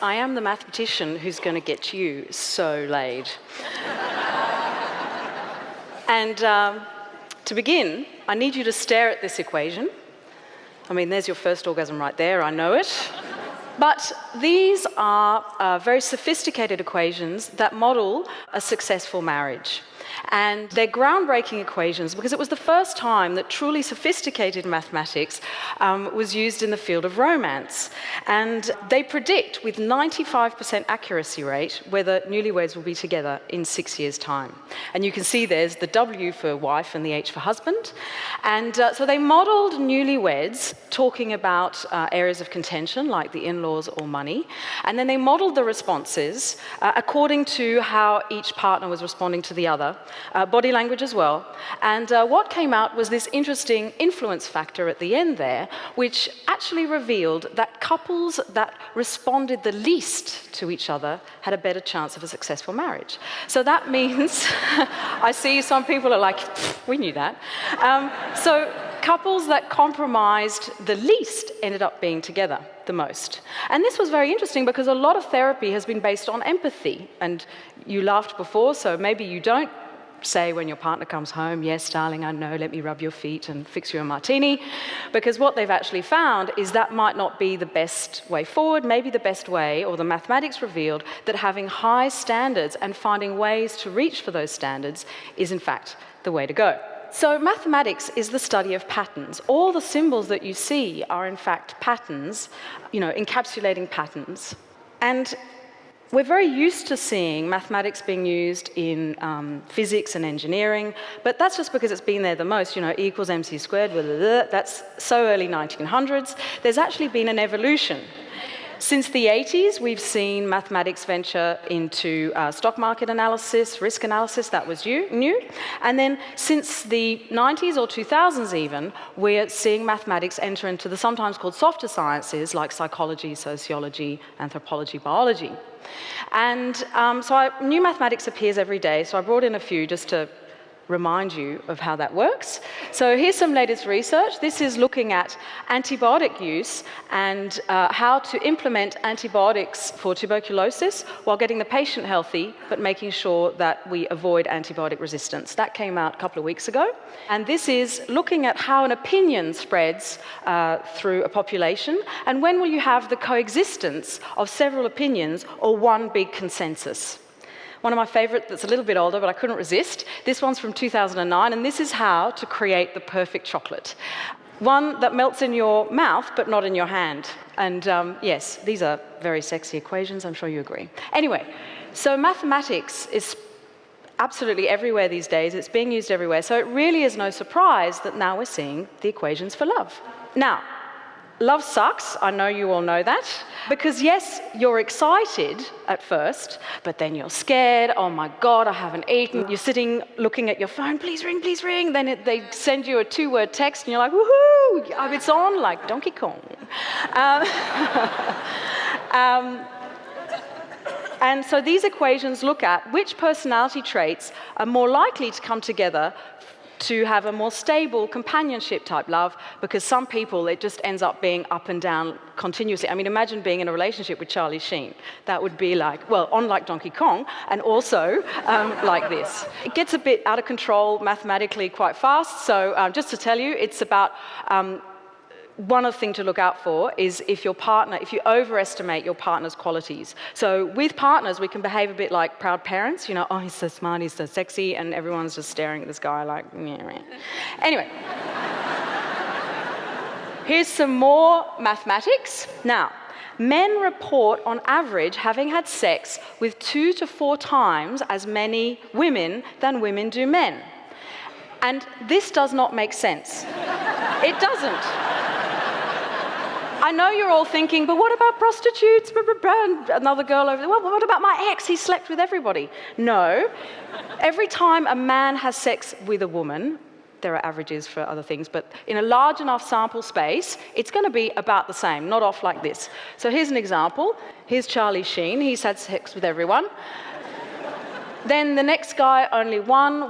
I am the mathematician who's going to get you so laid. And to begin, I need you to stare at this equation. I mean, there's your first orgasm right there, I know it. But these are very sophisticated equations that model a successful marriage. And they're groundbreaking equations because it was the first time that truly sophisticated mathematics was used in the field of romance. And they predict with 95% accuracy rate whether newlyweds will be together in 6 years' time. And you can see there's the W for wife and the H for husband. And so they modeled newlyweds talking about areas of contention like the in-laws or money. And then they modeled the responses according to how each partner was responding to the other. Body language as well. And what came out was this interesting influence factor at the end there, which actually revealed that couples that responded the least to each other had a better chance of a successful marriage. So that means, I see some people are like, we knew that. So couples that compromised the least ended up being together the most. And this was very interesting because a lot of therapy has been based on empathy. And you laughed before, so maybe you don't say when your partner comes home, yes, darling, I know, let me rub your feet and fix you a martini. Because what they've actually found is that might not be the best way forward. Maybe the best way, or the mathematics revealed, that having high standards and finding ways to reach for those standards is in fact the way to go. So mathematics is the study of patterns. All the symbols that you see are in fact patterns, encapsulating patterns. And we're very used to seeing mathematics being used in physics and engineering, but that's just because it's been there the most. E equals mc squared, blah, blah, blah. That's so early 1900s. There's actually been an evolution. Since the 80s, we've seen mathematics venture into stock market analysis, risk analysis, that was new. And then since the 90s or 2000s even, we're seeing mathematics enter into the sometimes called softer sciences like psychology, sociology, anthropology, biology. And so new mathematics appears every day, so I brought in a few just to remind you of how that works. So here's some latest research. This is looking at antibiotic use and how to implement antibiotics for tuberculosis while getting the patient healthy, but making sure that we avoid antibiotic resistance. That came out a couple of weeks ago. And this is looking at how an opinion spreads through a population, and when will you have the coexistence of several opinions or one big consensus. One of my favourite that's a little bit older, but I couldn't resist. This one's from 2009, and this is how to create the perfect chocolate. One that melts in your mouth, but not in your hand. And yes, these are very sexy equations, I'm sure you agree. Anyway, so mathematics is absolutely everywhere these days. It's being used everywhere. So it really is no surprise that now we're seeing the equations for love. Now, love sucks, I know you all know that, because yes, you're excited at first, but then you're scared, oh my God, I haven't eaten. You're sitting looking at your phone, please ring. Then they send you a 2-word text and you're like, woohoo, it's on like Donkey Kong. And so these equations look at which personality traits are more likely to come together to have a more stable companionship type love, because some people, it just ends up being up and down continuously. I mean, imagine being in a relationship with Charlie Sheen. That would be like, well, on like Donkey Kong, and also like this. It gets a bit out of control mathematically quite fast, so just to tell you, it's about one other thing to look out for is if you overestimate your partner's qualities. So with partners, we can behave a bit like proud parents, oh, he's so smart, he's so sexy, and everyone's just staring at this guy like, yeah. Anyway, here's some more mathematics. Now, men report on average having had sex with 2 to 4 times as many women than women do men. And this does not make sense. It doesn't. I know you're all thinking, but what about prostitutes? And another girl over there, well, what about my ex? He slept with everybody. No. Every time a man has sex with a woman, there are averages for other things, but in a large enough sample space, it's going to be about the same, not off like this. So here's an example. Here's Charlie Sheen. He's had sex with everyone. Then the next guy, only one.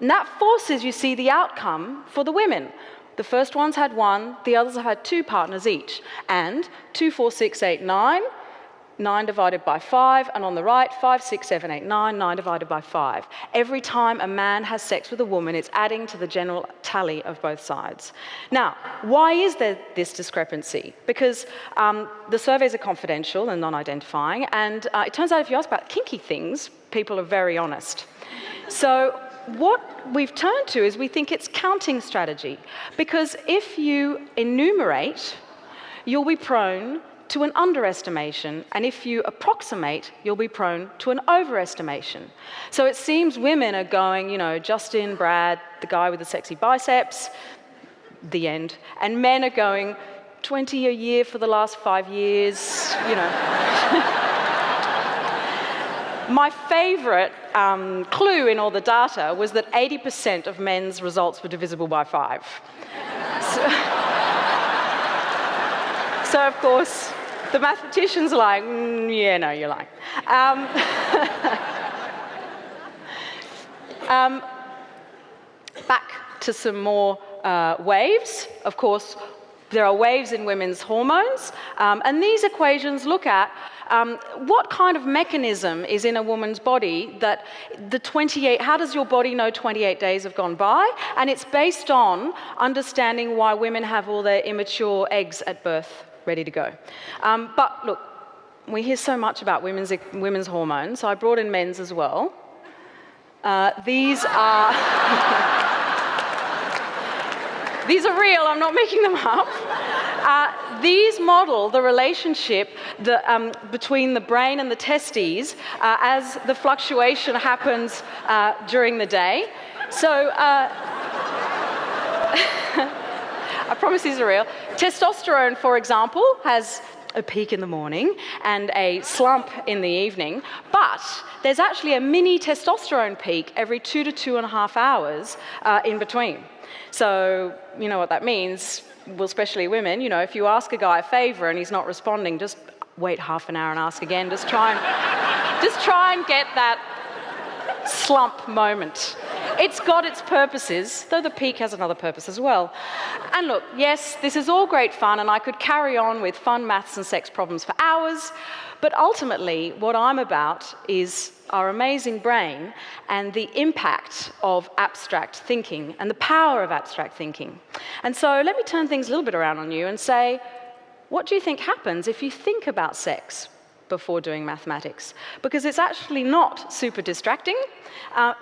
And that forces, you see, the outcome for the women. The first one's had 1, the others have had 2 partners each. And 2, 4, 6, 8, 9, 9 divided by 5, and on the right, 5, 6, 7, 8, 9, 9 divided by 5. Every time a man has sex with a woman, it's adding to the general tally of both sides. Now, why is there this discrepancy? Because the surveys are confidential and non-identifying, and it turns out if you ask about kinky things, people are very honest. So what we've turned to is we think it's counting strategy, because if you enumerate, you'll be prone to an underestimation, and if you approximate, you'll be prone to an overestimation. So it seems women are going, you know, Justin, Brad, the guy with the sexy biceps, the end, and men are going 20 a year for the last 5 years, you know. My favourite clue in all the data was that 80% of men's results were divisible by 5. So of course, the mathematicians are like, yeah, no, you're lying. Back to some more waves. Of course, there are waves in women's hormones, and these equations look at what kind of mechanism is in a woman's body that how does your body know 28 days have gone by? And it's based on understanding why women have all their immature eggs at birth ready to go. But look, we hear so much about women's hormones, so I brought in men's as well. These are these are real, I'm not making them up. These model the relationship between the brain and the testes as the fluctuation happens during the day. So I promise these are real. Testosterone, for example, has a peak in the morning and a slump in the evening, but there's actually a mini testosterone peak every 2 to 2.5 hours in between. So you know what that means, well, especially women, you know, if you ask a guy a favour and he's not responding, just wait half an hour and ask again. Just try and get that slump moment. It's got its purposes, though the peak has another purpose as well. And look, yes, this is all great fun, and I could carry on with fun maths and sex problems for hours, but ultimately what I'm about is our amazing brain and the impact of abstract thinking and the power of abstract thinking. And so let me turn things a little bit around on you and say, what do you think happens if you think about sex before doing mathematics? Because it's actually not super distracting.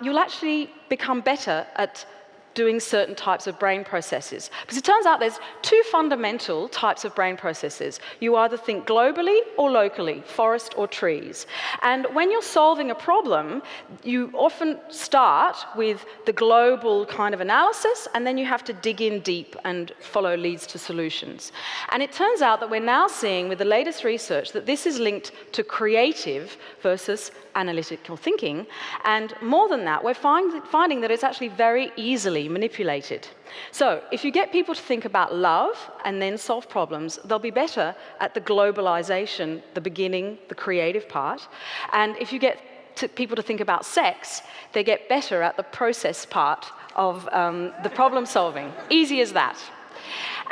You'll actually become better at doing certain types of brain processes. Because it turns out there's 2 fundamental types of brain processes. You either think globally or locally, forest or trees. And when you're solving a problem, you often start with the global kind of analysis, and then you have to dig in deep and follow leads to solutions. And it turns out that we're now seeing with the latest research that this is linked to creative versus analytical thinking. And more than that, we're finding that it's actually very easily manipulated. So if you get people to think about love and then solve problems, they'll be better at the globalization, the beginning, the creative part. And if you get people to think about sex, they get better at the process part of the problem solving. Easy as that.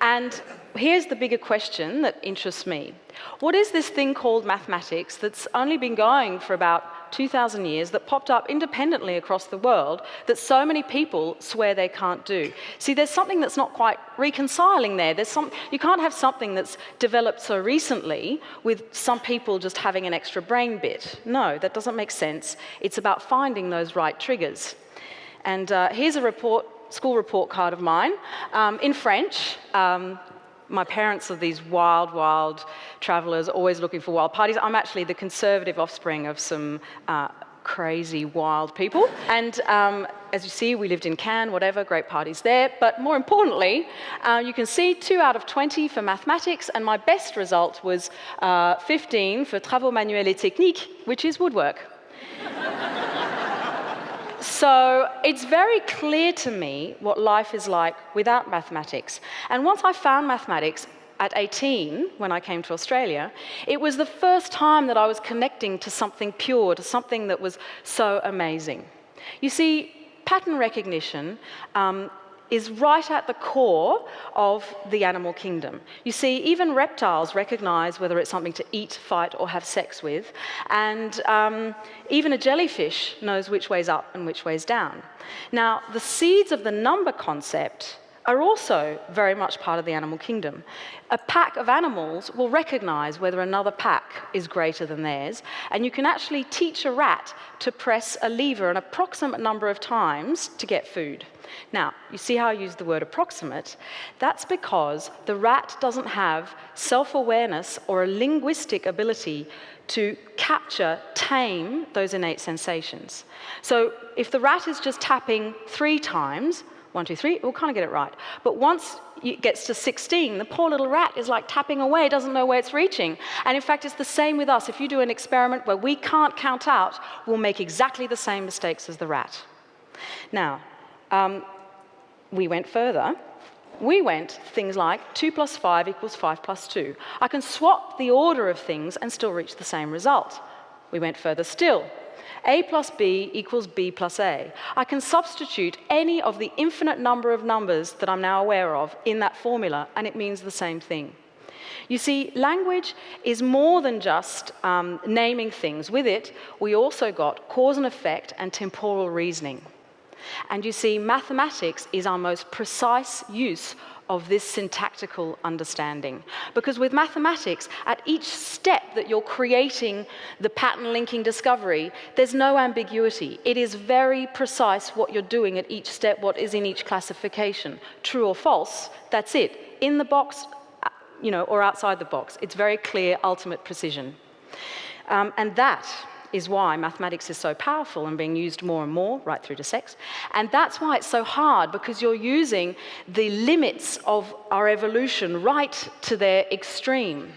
And here's the bigger question that interests me. What is this thing called mathematics that's only been going for about 2,000 years, that popped up independently across the world, that so many people swear they can't do? See, there's something that's not quite reconciling there. You can't have something that's developed so recently with some people just having an extra brain bit. No, that doesn't make sense. It's about finding those right triggers. And here's a school report card of mine in French. My parents are these wild travelers, always looking for wild parties. I'm actually the conservative offspring of some crazy, wild people. And as you see, we lived in Cannes, whatever, great parties there. But more importantly, you can see 2 out of 20 for mathematics, and my best result was 15 for travaux manuels et techniques, which is woodwork. So it's very clear to me what life is like without mathematics. And once I found mathematics at 18, when I came to Australia, it was the first time that I was connecting to something pure, to something that was so amazing. You see, pattern recognition is right at the core of the animal kingdom. You see, even reptiles recognize whether it's something to eat, fight, or have sex with, and even a jellyfish knows which way's up and which way's down. Now, the seeds of the number concept are also very much part of the animal kingdom. A pack of animals will recognize whether another pack is greater than theirs, and you can actually teach a rat to press a lever an approximate number of times to get food. Now, you see how I use the word approximate? That's because the rat doesn't have self-awareness or a linguistic ability to capture, tame those innate sensations. So if the rat is just tapping 3 times, 1, 2, 3, we'll kind of get it right. But once it gets to 16, the poor little rat is like tapping away, doesn't know where it's reaching. And in fact, it's the same with us. If you do an experiment where we can't count out, we'll make exactly the same mistakes as the rat. Now, we went further. We went things like 2 + 5 = 5 + 2. I can swap the order of things and still reach the same result. We went further still. A + B = B + A. I can substitute any of the infinite number of numbers that I'm now aware of in that formula, and it means the same thing. You see, language is more than just naming things. With it, we also got cause and effect and temporal reasoning. And you see, mathematics is our most precise use of this syntactical understanding. Because with mathematics, at each step that you're creating the pattern linking discovery, there's no ambiguity. It is very precise what you're doing at each step, what is in each classification. True or false, that's it. In the box, or outside the box. It's very clear, ultimate precision. And that is why mathematics is so powerful and being used more and more, right through to sex. And that's why it's so hard, because you're using the limits of our evolution right to their extreme.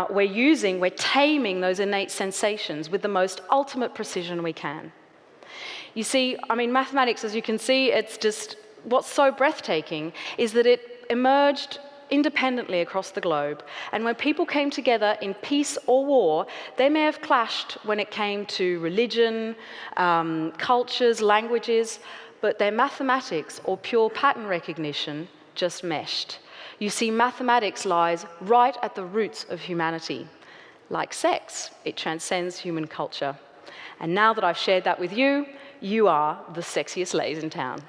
We're taming those innate sensations with the most ultimate precision we can. You see, mathematics, as you can see, it's just, what's so breathtaking is that it emerged independently across the globe. And when people came together in peace or war, they may have clashed when it came to religion, cultures, languages, but their mathematics or pure pattern recognition just meshed. You see, mathematics lies right at the roots of humanity. Like sex, it transcends human culture. And now that I've shared that with you, you are the sexiest ladies in town.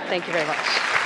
Thank you very much.